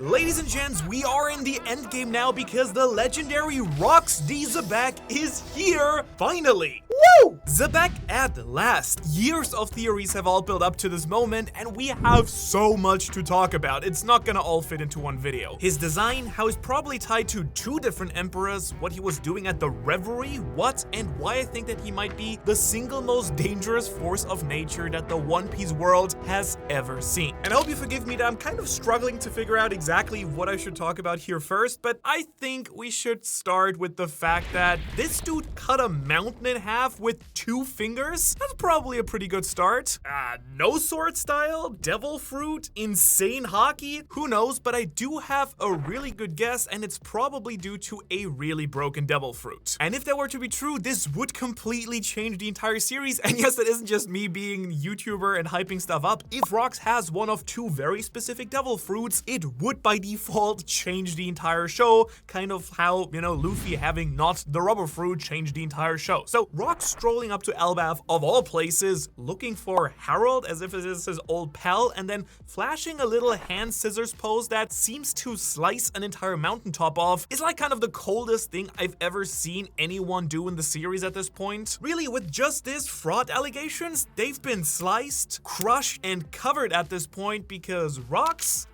Ladies and gents, we are in the endgame now because the legendary Rocks Zobec is here, finally! Woo! Zobec at last. Years of theories have all built up to this moment, and we have so much to talk about. It's not gonna all fit into one video. His design, how he's probably tied to two different emperors, what he was doing at the Revery, what and why I think that he might be the single most dangerous force of nature that the One Piece world has ever seen. And I hope you forgive me that I'm kind of struggling to figure out exactly what I should talk about here first, but I think we should start with the fact that this dude cut a mountain in half with 2 fingers. That's probably a pretty good start. No sword style, devil fruit, insane hockey, who knows, but I do have a really good guess, and it's probably due to a really broken devil fruit. And if that were to be true, this would completely change the entire series. And yes, it isn't just me being YouTuber and hyping stuff up. If Rocks has one of 2 very specific devil fruits, it would by default change the entire show, kind of how, Luffy having not the rubber fruit changed the entire show. So Rocks strolling up to Elbaf, of all places, looking for Harold as if it is his old pal, and then flashing a little hand scissors pose that seems to slice an entire mountaintop off is like kind of the coldest thing I've ever seen anyone do in the series at this point. Really, with just this fraud allegations, they've been sliced, crushed, and covered at this point because Rocks,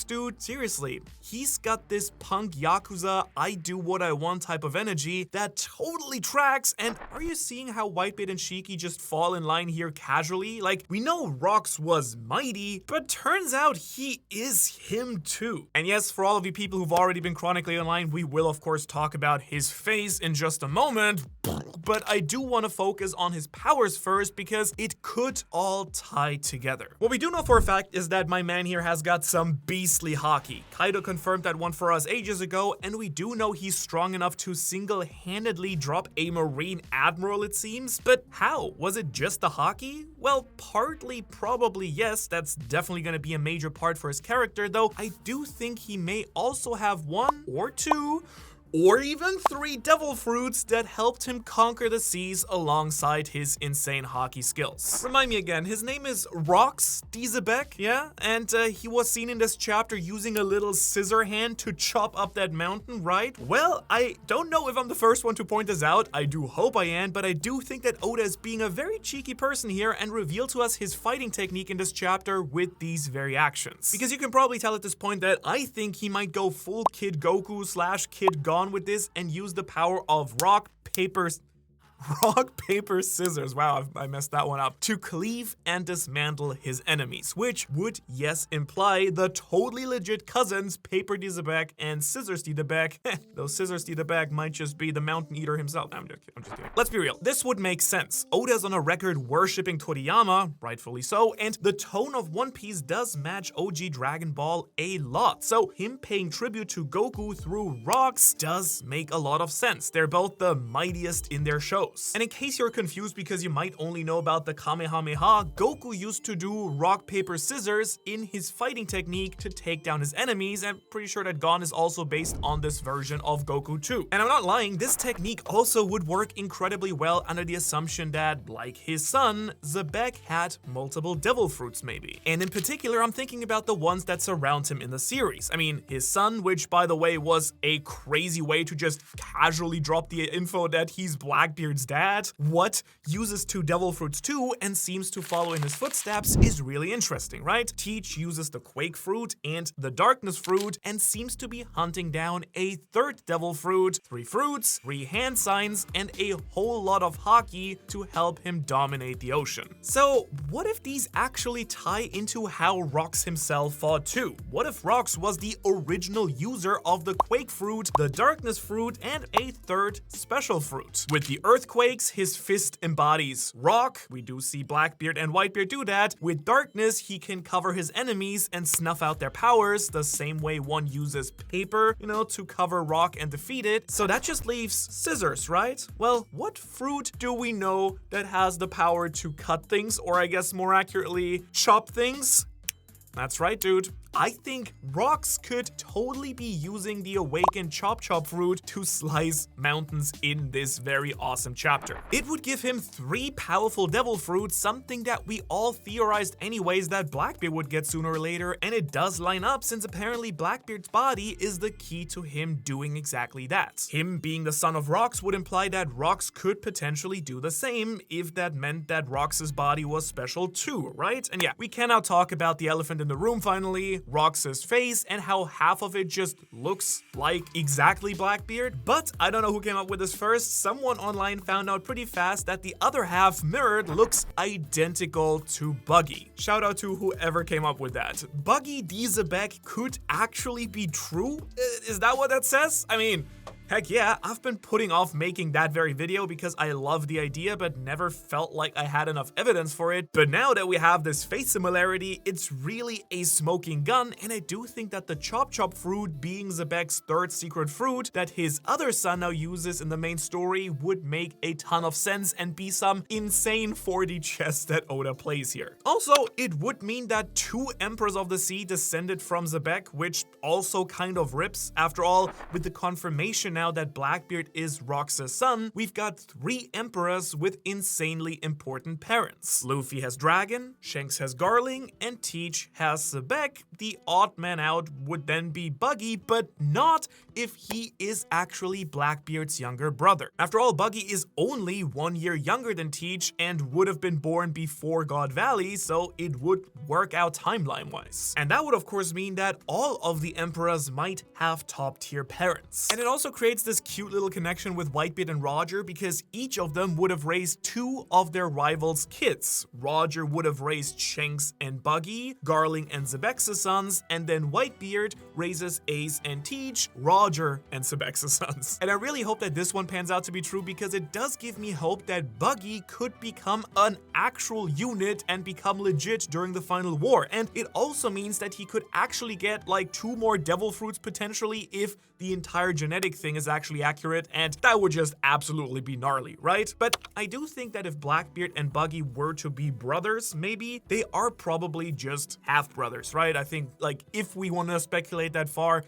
dude, seriously, he's got this punk Yakuza, I do what I want type of energy that totally tracks. And are you seeing how Whitebeard and Shiki just fall in line here casually? Like, we know Rocks was mighty, but turns out he is him too. And yes, for all of you people who've already been chronically online, we will of course talk about his face in just a moment, but I do want to focus on his powers first because it could all tie together. What we do know for a fact is that my man here has got some beastly hockey. Kaido confirmed that one for us ages ago, and we do know he's strong enough to single-handedly drop a Marine Admiral, it seems. But how? Was it just the hockey? Well, partly probably yes, that's definitely going to be a major part for his character, though I do think he may also have 1 or 2 or even 3 devil fruits that helped him conquer the seas alongside his insane hockey skills. Remind me again, his name is Rocks Zobec, yeah? And he was seen in this chapter using a little scissor hand to chop up that mountain, right? Well, I don't know if I'm the first one to point this out. I do hope I am, but I do think that Oda is being a very cheeky person here and revealed to us his fighting technique in this chapter with these very actions. Because you can probably tell at this point that I think he might go full Kid Goku / Kid Gon with this and use the power of rock, paper, scissors, wow, I messed that one up, to cleave and dismantle his enemies, which would, yes, imply the totally legit cousins, Paper Zobec and Scissors Zobec. Those Scissors Zobec might just be the Mountain Eater himself. I'm just kidding. Let's be real. This would make sense. Oda's on a record worshipping Toriyama, rightfully so, and the tone of One Piece does match OG Dragon Ball a lot. So him paying tribute to Goku through Rocks does make a lot of sense. They're both the mightiest in their shows. And in case you're confused because you might only know about the Kamehameha, Goku used to do rock, paper, scissors in his fighting technique to take down his enemies. I'm pretty sure that Gon is also based on this version of Goku too. And I'm not lying, this technique also would work incredibly well under the assumption that, like his son, Zobec had multiple devil fruits maybe. And in particular, I'm thinking about the ones that surround him in the series. I mean, his son, which by the way was a crazy way to just casually drop the info that he's Blackbeard's dad, what uses 2 devil fruits too and seems to follow in his footsteps is really interesting, right? Teach uses the Quake fruit and the Darkness fruit and seems to be hunting down a 3rd devil fruit, 3 fruits, 3 hand signs, and a whole lot of hockey to help him dominate the ocean. So what if these actually tie into how Rocks himself fought too? What if Rocks was the original user of the Quake fruit, the Darkness fruit, and a 3rd special fruit? With the Earthquakes, his fist embodies rock. We do see Blackbeard and Whitebeard do that. With Darkness, he can cover his enemies and snuff out their powers the same way one uses paper, to cover rock and defeat it. So that just leaves scissors, right? Well, what fruit do we know that has the power to cut things, or I guess more accurately, chop things? That's right, dude. I think Rocks could totally be using the awakened Chop Chop fruit to slice mountains in this very awesome chapter. It would give him 3 powerful devil fruits, something that we all theorized anyways that Blackbeard would get sooner or later, and it does line up since apparently Blackbeard's body is the key to him doing exactly that. Him being the son of Rocks would imply that Rocks could potentially do the same if that meant that Rocks' body was special too, right? And yeah, we can now talk about the elephant in the room finally, Rocks' face, and how half of it just looks like exactly Blackbeard. But I don't know who came up with this first. Someone online found out pretty fast that the other half mirrored looks identical to Buggy. Shout out to whoever came up with that. Buggy Zobec could actually be true? Is that what that says? I mean, heck yeah, I've been putting off making that very video because I love the idea but never felt like I had enough evidence for it. But now that we have this face similarity, it's really a smoking gun, and I do think that the Chop Chop fruit being Zobec's 3rd secret fruit that his other son now uses in the main story would make a ton of sense and be some insane 4D chess that Oda plays here. Also, it would mean that 2 Emperors of the Sea descended from Zobec, which also kind of rips. After all, with the confirmation now that Blackbeard is Rocks' son, we've got 3 emperors with insanely important parents. Luffy has Dragon, Shanks has Garling, and Teach has Zobec. The odd man out would then be Buggy, but not if he is actually Blackbeard's younger brother. After all, Buggy is only 1 year younger than Teach and would have been born before God Valley, so it would work out timeline-wise. And that would of course mean that all of the emperors might have top-tier parents. And it also creates this cute little connection with Whitebeard and Roger because each of them would have raised 2 of their rivals' kids. Roger would have raised Shanks and Buggy, Garling and Zobec's sons, and then Whitebeard raises Ace and Teach, Roger and Zobec's sons. And I really hope that this one pans out to be true because it does give me hope that Buggy could become an actual unit and become legit during the final war. And it also means that he could actually get like 2 more devil fruits potentially if the entire genetic thing is actually accurate, and that would just absolutely be gnarly, right? But I do think that if Blackbeard and Buggy were to be brothers, maybe, they are probably just half-brothers, right? I think, like, if we want to speculate that far,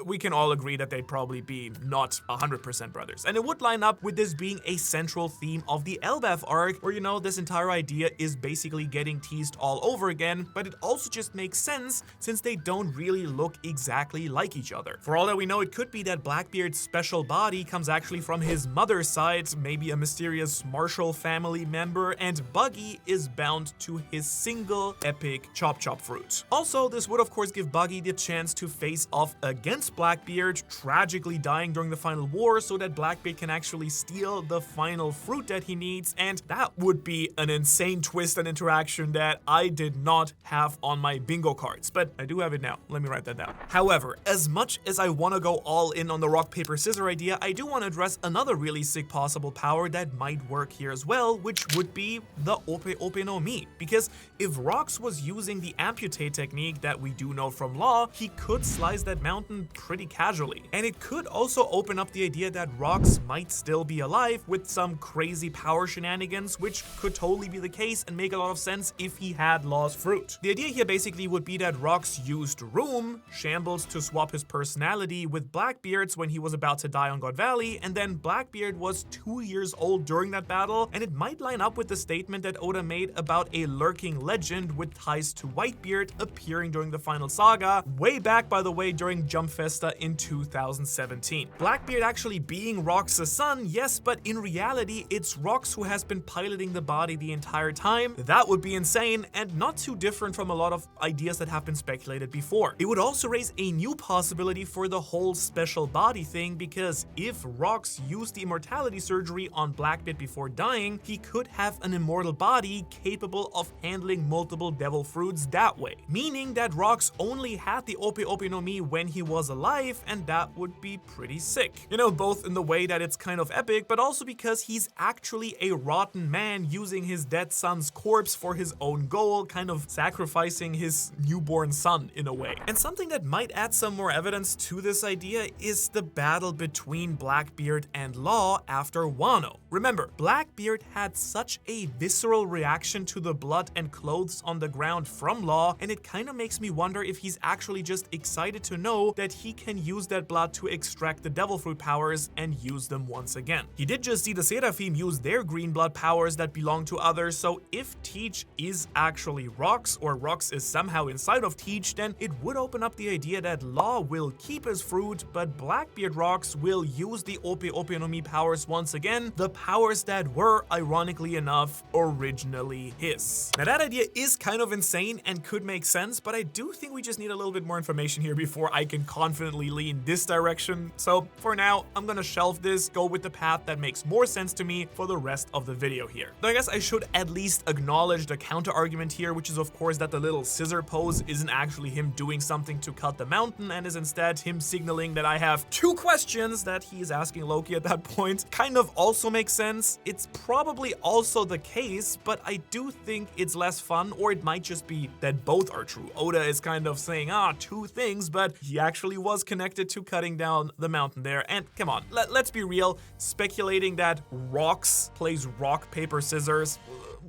we can all agree that they'd probably be not 100% brothers. And it would line up with this being a central theme of the Elbaf arc, where, you know, this entire idea is basically getting teased all over again, but it also just makes sense since they don't really look exactly like each other. For all that we know, it could be that Blackbeard's special body comes actually from his mother's side, maybe a mysterious Marshall family member, and Buggy is bound to his single epic Chop Chop fruit. Also, this would of course give Buggy the chance to face off against Blackbeard, tragically dying during the final war so that Blackbeard can actually steal the final fruit that he needs, and that would be an insane twist and interaction that I did not have on my bingo cards, but I do have it now. Let me write that down. However, as much as I want to go all in on the rock, paper, scissors idea, I do want to address another really sick possible power that might work here as well, which would be the Ope Ope no Mi. Because if Rocks was using the amputate technique that we do know from Law, he could slice that mountain pretty casually. And it could also open up the idea that Rocks might still be alive with some crazy power shenanigans, which could totally be the case and make a lot of sense if he had Law's fruit. The idea here basically would be that Rocks used Room, Shambles, to swap his personality with Blackbeard's when he was about to die on God Valley, and then Blackbeard was 2 years old during that battle, and it might line up with the statement that Oda made about a lurking legend with ties to Whitebeard appearing during the final saga, way back, by the way, during Jump Festa in 2017. Blackbeard actually being Rocks' son, yes, but in reality, it's Rocks who has been piloting the body the entire time. That would be insane and not too different from a lot of ideas that have been speculated before. It would also raise a new possibility for the whole special body thing, because if Rocks used the immortality surgery on Blackbeard before dying, he could have an immortal body capable of handling multiple devil fruits that way. Meaning that Rocks only had the Ope Ope no Mi when he was was alive, and that would be pretty sick. You know, both in the way that it's kind of epic, but also because he's actually a rotten man using his dead son's corpse for his own goal, kind of sacrificing his newborn son in a way. And something that might add some more evidence to this idea is the battle between Blackbeard and Law after Wano. Remember, Blackbeard had such a visceral reaction to the blood and clothes on the ground from Law, and it kind of makes me wonder if he's actually just excited to know that he can use that blood to extract the devil fruit powers and use them once again. He did just see the Seraphim use their green blood powers that belong to others, so if Teach is actually Rocks, or Rocks is somehow inside of Teach, then it would open up the idea that Law will keep his fruit, but Blackbeard Rocks will use the Ope Ope no Mi powers once again, the powers that were, ironically enough, originally his. Now that idea is kind of insane and could make sense, but I do think we just need a little bit more information here before I can confidently lean this direction. So for now, I'm gonna shelve this, go with the path that makes more sense to me for the rest of the video here. Though I guess I should at least acknowledge the counter argument here, which is of course that the little scissor pose isn't actually him doing something to cut the mountain and is instead him signaling that I have two questions that he's asking Loki at that point. Kind of also makes sense. It's probably also the case, but I do think it's less fun, or it might just be that both are true. Oda is kind of saying, two things, but he actually was connected to cutting down the mountain there. And come on, let's be real, speculating that Rocks plays rock, paper, scissors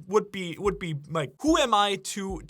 would be like, who am I to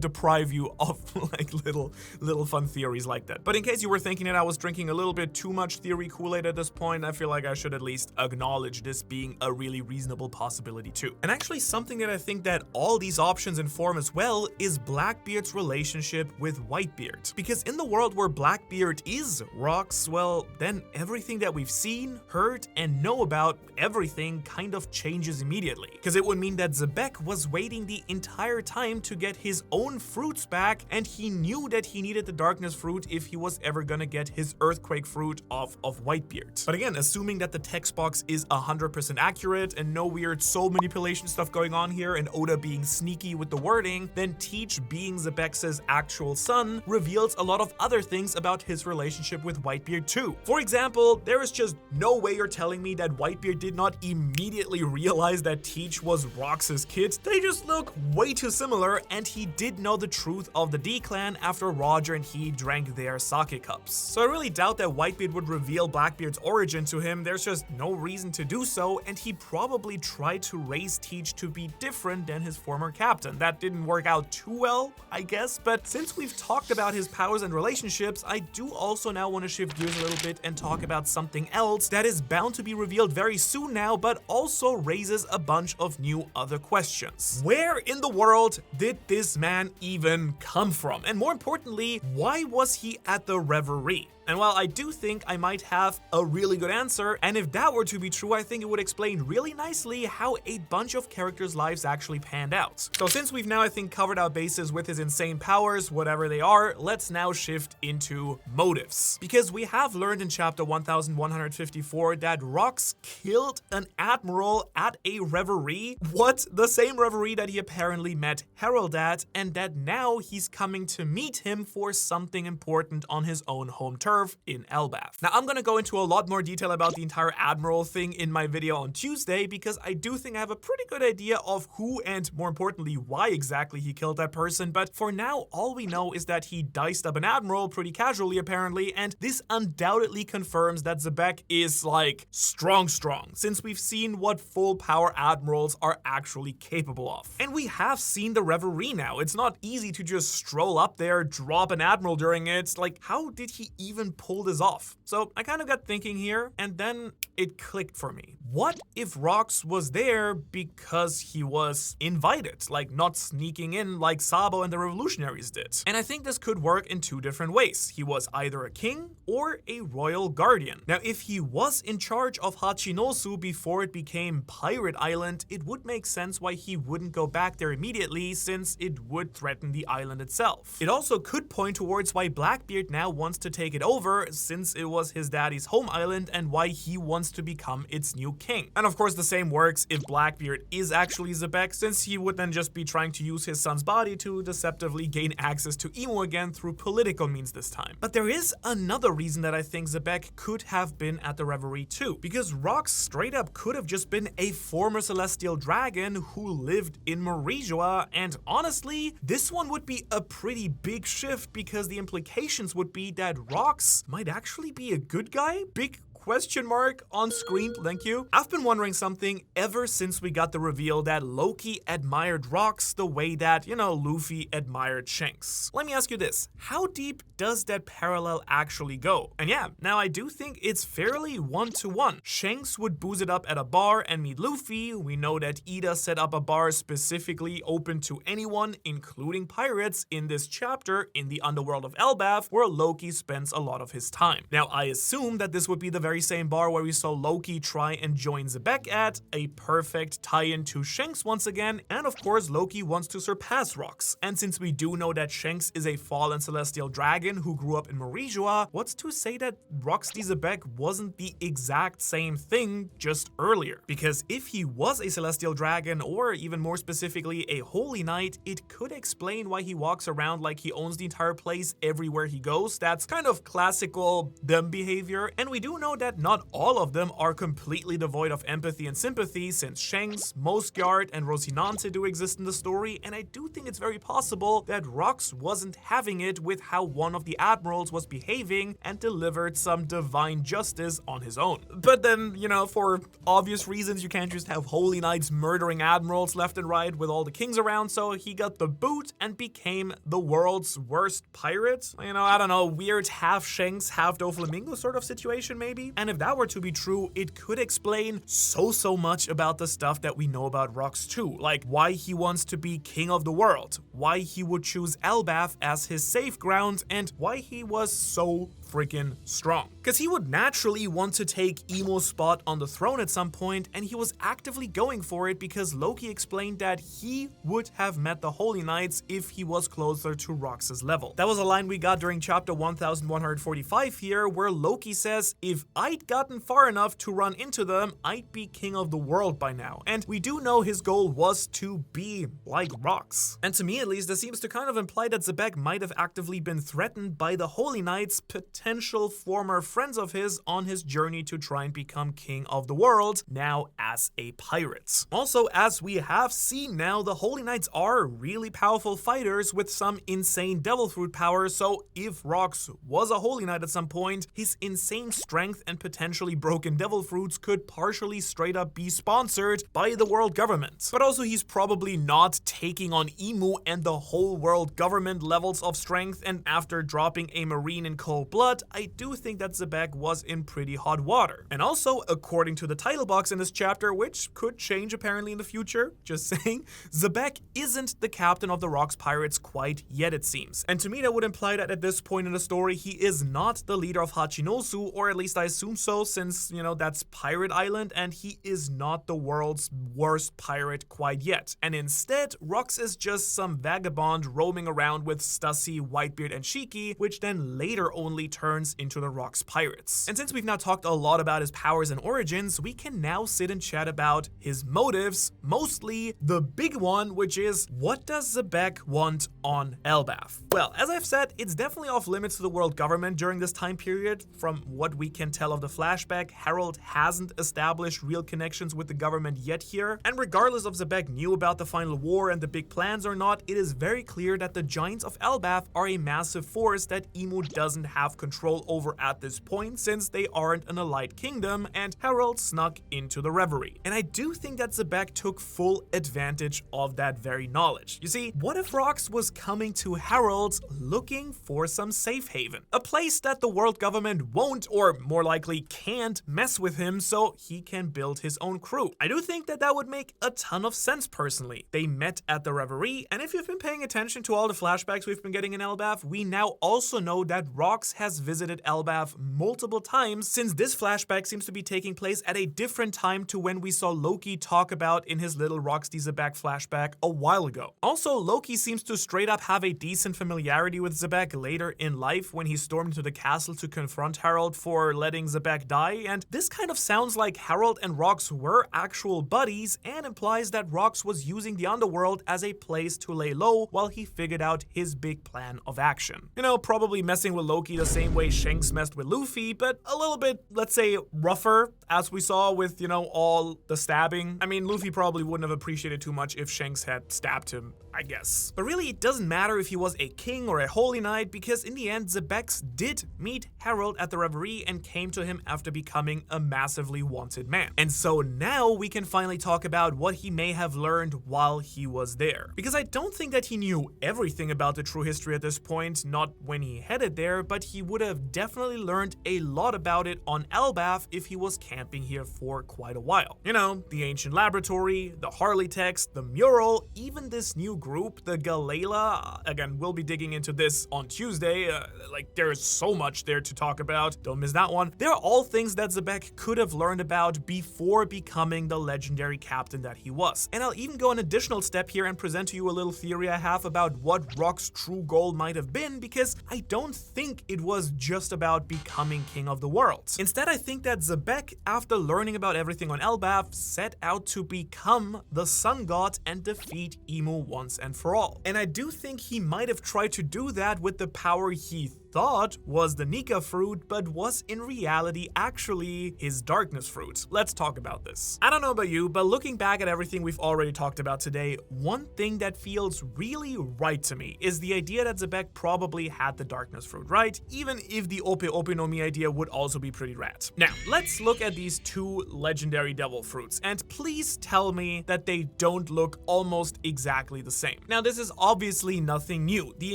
deprive you of like little fun theories like that? But in case you were thinking that I was drinking a little bit too much theory Kool-Aid at this point, I feel like I should at least acknowledge this being a really reasonable possibility too. And actually something that I think that all these options inform as well is Blackbeard's relationship with Whitebeard. Because in the world where Blackbeard is Rocks, well, then everything that we've seen, heard, and know about everything kind of changes immediately. Because it would mean that Zobec was waiting the entire time to get his own fruits back, and he knew that he needed the darkness fruit if he was ever gonna get his earthquake fruit of Whitebeard. But again, assuming that the text box is 100% accurate and no weird soul manipulation stuff going on here and Oda being sneaky with the wording, then Teach being Zebex's actual son reveals a lot of other things about his relationship with Whitebeard too. For example, there is just no way you're telling me that Whitebeard did not immediately realize that Teach was Rox's kid. They just look way too similar, and he did know the truth of the D-Clan after Roger and he drank their sake cups. So I really doubt that Whitebeard would reveal Blackbeard's origin to him. There's just no reason to do so, and he probably tried to raise Teach to be different than his former captain. That didn't work out too well, I guess, but since we've talked about his powers and relationships, I do also now want to shift gears a little bit and talk about something else that is bound to be revealed very soon now, but also raises a bunch of new other questions. Where in the world did this man even come from? And more importantly, why was he at the Revery? And while I do think I might have a really good answer, and if that were to be true, I think it would explain really nicely how a bunch of characters' lives actually panned out. So since we've now, I think, covered our bases with his insane powers, whatever they are, let's now shift into motives. Because we have learned in chapter 1154 that Rocks killed an admiral at a Reverie. What? The same Reverie that he apparently met Herald at, and that now he's coming to meet him for something important on his own home turf in Elbaf. Now, I'm gonna go into a lot more detail about the entire Admiral thing in my video on Tuesday, because I do think I have a pretty good idea of who and, more importantly, why exactly he killed that person. But for now, all we know is that he diced up an Admiral pretty casually, apparently, and this undoubtedly confirms that Zobec is, like, strong, since we've seen what full power Admirals are actually capable of. And we have seen the Reverie now. It's not easy to just stroll up there, drop an Admiral during it. Like, how did he even pull this off? So I kind of got thinking here, and then it clicked for me. What if Rocks was there because he was invited, like not sneaking in like Sabo and the revolutionaries did? And I think this could work in two different ways. He was either a king or a royal guardian. Now, if he was in charge of Hachinosu before it became Pirate Island, it would make sense sense why he wouldn't go back there immediately, since it would threaten the island itself. It also could point towards why Blackbeard now wants to take it over, since it was his daddy's home island, and why he wants to become its new king. And of course the same works if Blackbeard is actually Zobec, since he would then just be trying to use his son's body to deceptively gain access to Emu again through political means this time. But there is another reason that I think Zobec could have been at the Reverie too, because Rocks straight up could have just been a former celestial dragon who lived in Merijoa, and honestly, this one would be a pretty big shift, because the implications would be that Rocks might actually be a good guy? Big question mark on screen, thank you. I've been wondering something ever since we got the reveal that Loki admired Rocks the way that, Luffy admired Shanks. Let me ask you this, how deep does that parallel actually go? And yeah, now I do think it's fairly one-to-one. Shanks would booze it up at a bar and meet Luffy. We know that Ida set up a bar specifically open to anyone, including pirates, in this chapter in the underworld of Elbaf, where Loki spends a lot of his time. Now, I assume that this would be the very same bar where we saw Loki try and join Zobec at, a perfect tie-in to Shanks once again, and of course Loki wants to surpass Rocks. And since we do know that Shanks is a fallen celestial dragon who grew up in Merijoa, what's to say that Rocks Zobec wasn't the exact same thing just earlier? Because if he was a celestial dragon, or even more specifically a holy knight, it could explain why he walks around like he owns the entire place everywhere he goes. That's kind of classical them behavior, and we do know that not all of them are completely devoid of empathy and sympathy, since Shanks, Mosgard, and Rosinante do exist in the story, and I do think it's very possible that Rocks wasn't having it with how one of the admirals was behaving and delivered some divine justice on his own. But then, for obvious reasons, you can't just have holy knights murdering admirals left and right with all the kings around, so he got the boot and became the world's worst pirate. I don't know, weird half Shanks, half Doflamingo sort of situation maybe? And if that were to be true, it could explain so much about the stuff that we know about Rocks too, like why he wants to be king of the world, why he would choose Elbaf as his safe ground, and why he was so freaking strong. Because he would naturally want to take Emo's spot on the throne at some point, and he was actively going for it because Loki explained that he would have met the Holy Knights if he was closer to Rocks' level. That was a line we got during chapter 1145 here, where Loki says, if I'd gotten far enough to run into them, I'd be king of the world by now. And we do know his goal was to be like Rocks. And to me at least, this seems to kind of imply that Zobec might have actively been threatened by the Holy Knights, potential former friends of his, on his journey to try and become king of the world, now as a pirate. Also, as we have seen now, the Holy Knights are really powerful fighters with some insane devil fruit power, so if Rocks was a Holy Knight at some point, his insane strength and potentially broken devil fruits could partially straight up be sponsored by the world government. But also he's probably not taking on Emu and the whole world government levels of strength, and after dropping a marine in cold blood, I do think that Zobec was in pretty hot water. And also, according to the title box in this chapter, which could change apparently in the future, just saying, Zobec isn't the captain of the Rocks Pirates quite yet, it seems. And to me that would imply that at this point in the story, he is not the leader of Hachinosu, or at least I assume so, since, that's Pirate Island, and he is not the world's worst pirate quite yet. And instead, Rocks is just some vagabond roaming around with Stussy, Whitebeard, and Shiki, which then later only turns into the Rocks Pirates. And since we've now talked a lot about his powers and origins, we can now sit and chat about his motives, mostly the big one, which is, what does Zobec want on Elbaf? Well, as I've said, it's definitely off limits to the world government during this time period. From what we can tell of the flashback, Harold hasn't established real connections with the government yet here, and regardless if Zobec knew about the final war and the big plans or not, it is very clear that the Giants of Elbaf are a massive force that Emu doesn't have control over at this point, since they aren't an allied kingdom, and Harold snuck into the Reverie. And I do think that Zobec took full advantage of that very knowledge. You see, what if Rocks was coming to Harold looking for some safe haven? A place that the world government won't, or more likely can't mess with him, so he can build his own crew. I do think that that would make a ton of sense personally. They met at the Revery, and if you've been paying attention to all the flashbacks we've been getting in Elbaf, we now also know that Rocks has visited Elbaf multiple times, since this flashback seems to be taking place at a different time to when we saw Loki talk about in his little Rocks Zobec flashback a while ago. Also, Loki seems to straight up have a decent familiarity with Zobec later in life when he stormed into the castle to confront Harold for letting Zobec die, and this kind of sounds like Harold and Rocks were actual buddies and implies that Rocks was using the underworld as a place to lay low while he figured out his big plan of action. You know, probably messing with Loki the same way Shanks messed with Luffy, but a little bit, let's say, rougher, as we saw with, you know, all the stabbing. I mean, Luffy probably wouldn't have appreciated too much if Shanks had stabbed him, I guess. But really, it doesn't matter if he was a king or a holy knight, because in the end, Zobec did meet Harold at the Reverie and came to him after becoming a massively wanted man. And so now we can finally talk about what he may have learned while he was there. Because I don't think that he knew everything about the true history at this point, not when he headed there, but he would have definitely learned a lot about it on Elbaf if he was camping here for quite a while. You know, the ancient laboratory, the Harley text, the mural, even this new group, the Galela. Again, we'll be digging into this on Tuesday. Like, there is so much there to talk about. Don't miss that one. They're all things that Zobec could have learned about before becoming the legendary captain that he was. And I'll even go an additional step here and present to you a little theory I have about what Rock's true goal might have been, because I don't think it was just about becoming king of the world. Instead, I think that Zobec, after learning about everything on Elbaf, set out to become the sun god and defeat Emu once and for all. And I do think he might have tried to do that with the power he thought was the Nika fruit, but was in reality actually his darkness fruit. Let's talk about this. I don't know about you, but looking back at everything we've already talked about today, one thing that feels really right to me is the idea that Zobec probably had the darkness fruit, right? Even if the Ope Ope no Mi idea would also be pretty rad. Now, let's look at these two legendary devil fruits, and please tell me that they don't look almost exactly the same. Now, this is obviously nothing new. The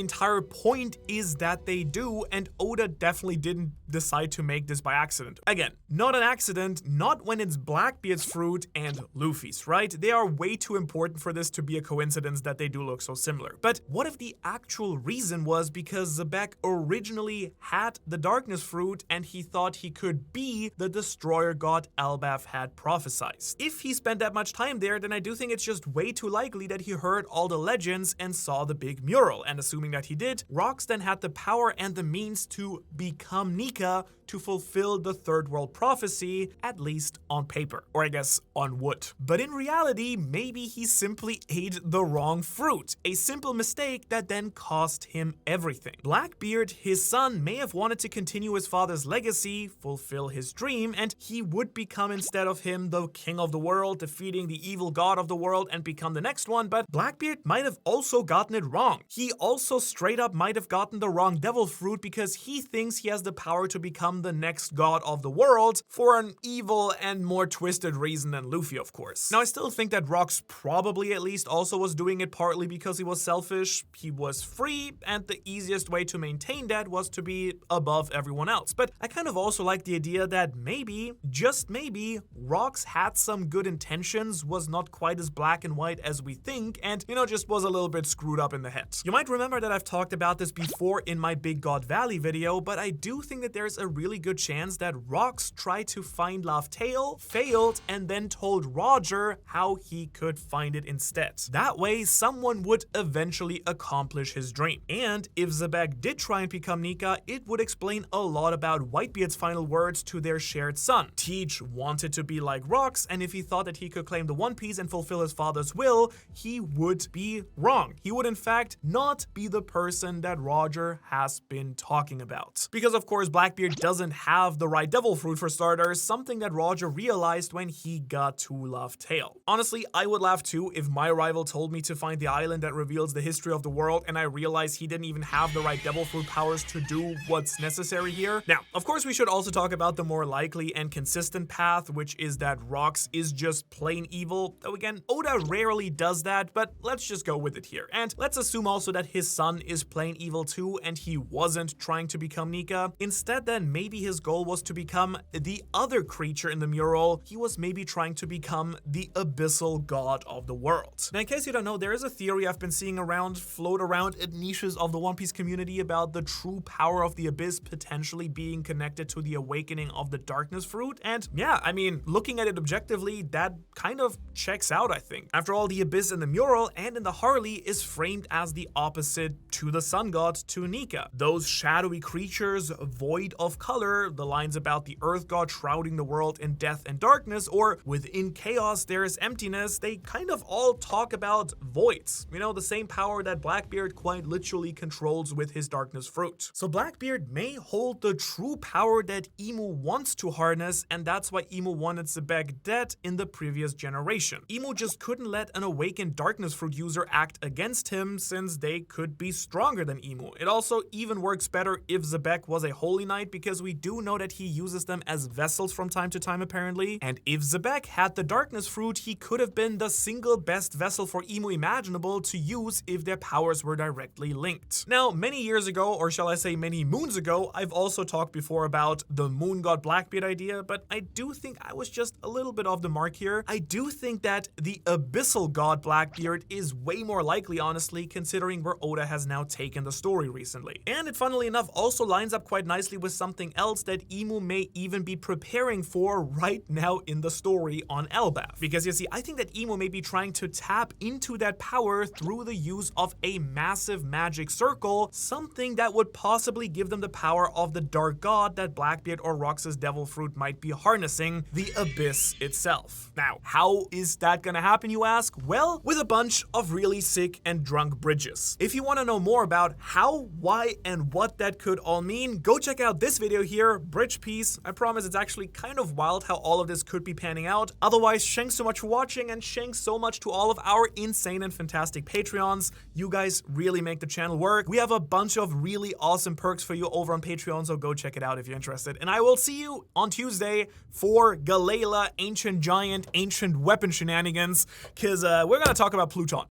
entire point is that they do, and Oda definitely didn't decide to make this by accident. Again, not an accident, not when it's Blackbeard's fruit and Luffy's, right? They are way too important for this to be a coincidence that they do look so similar. But what if the actual reason was because Zobec originally had the darkness fruit and he thought he could be the destroyer god Elbaf had prophesied? If he spent that much time there, then I do think it's just way too likely that he heard all the legends and saw the big mural. And assuming that he did, Rocks then had the power and the means to become Nika to fulfill the third world prophecy, at least on paper, or I guess on wood. But in reality, maybe he simply ate the wrong fruit, a simple mistake that then cost him everything. Blackbeard, his son, may have wanted to continue his father's legacy, fulfill his dream, and he would become, instead of him, the king of the world, defeating the evil god of the world and become the next one. But Blackbeard might have also gotten it wrong. He also straight up might have gotten the wrong devil fruit because he thinks he has the power to become the next god of the world for an evil and more twisted reason than Luffy, of course. Now, I still think that Rocks probably at least also was doing it partly because he was selfish. He was free, and the easiest way to maintain that was to be above everyone else. But I kind of also like the idea that maybe, just maybe, Rocks had some good intentions, was not quite as black and white as we think, and, you know, just was a little bit screwed up in the head. You might remember that I've talked about this before in my Big God Valley video, but I do think that there's a really good chance that Rocks tried to find Laugh-Tale, failed, and then told Roger how he could find it instead. That way, someone would eventually accomplish his dream. And if Zobec did try and become Nika, it would explain a lot about Whitebeard's final words to their shared son. Teach wanted to be like Rocks, and if he thought that he could claim the One Piece and fulfill his father's will, he would be wrong. He would in fact not be the person that Roger has been talking about. Because of course Blackbeard doesn't have the right devil fruit for starters, something that Roger realized when he got to Laugh-Tale. Honestly, I would laugh too if my rival told me to find the island that reveals the history of the world and I realized he didn't even have the right devil fruit powers to do what's necessary here. Now, of course we should also talk about the more likely and consistent path, which is that Rocks is just plain evil, though again, Oda rarely does that, but let's just go with it here. And let's assume also that his son is plain evil too and he wasn't trying to become Nika. Instead then, maybe his goal was to become the other creature in the mural. He was maybe trying to become the abyssal god of the world. Now, in case you don't know, there is a theory I've been seeing float around in niches of the One Piece community about the true power of the abyss potentially being connected to the awakening of the darkness fruit. And yeah, I mean, looking at it objectively, that kind of checks out, I think. After all, the abyss in the mural and in the Harley is framed as the opposite to the sun god, to Nika. Those shadowy creatures, void of color, the lines about the earth god shrouding the world in death and darkness, or within chaos there is emptiness, they kind of all talk about voids. You know, the same power that Blackbeard quite literally controls with his darkness fruit. So Blackbeard may hold the true power that Imu wants to harness, and that's why Imu wanted Zobec dead in the previous generation. Imu just couldn't let an awakened darkness fruit user act against him, since they could be stronger than Imu. It also even works better if Zobec was a holy knight, because we do know that he uses them as vessels from time to time apparently, and if Zobec had the darkness fruit, he could have been the single best vessel for Imu imaginable to use if their powers were directly linked. Now, many years ago, or shall I say many moons ago, I've also talked before about the moon god Blackbeard idea, but I do think I was just a little bit off the mark here. I do think that the abyssal god Blackbeard is way more likely, honestly, considering where Oda has now taken the story recently. And it, funnily enough, also lines up quite nicely with something else that Imu may even be preparing for right now in the story on Elbaf. Because you see, I think that Imu may be trying to tap into that power through the use of a massive magic circle, something that would possibly give them the power of the dark god that Blackbeard or Rocks' devil fruit might be harnessing, the abyss itself. Now, how is that gonna happen, you ask? Well, with a bunch of really sick and drunk bridges. If you want to know more about how, why, and what that could all mean, go check out this video here, Bridge Piece. I promise it's actually kind of wild how all of this could be panning out. Otherwise, thanks so much for watching, and thanks so much to all of our insane and fantastic Patreons. You guys really make the channel work. We have a bunch of really awesome perks for you over on Patreon, so go check it out if you're interested. And I will see you on Tuesday for Galela, Ancient Giant, Ancient Weapon shenanigans, because we're gonna talk about Pluton.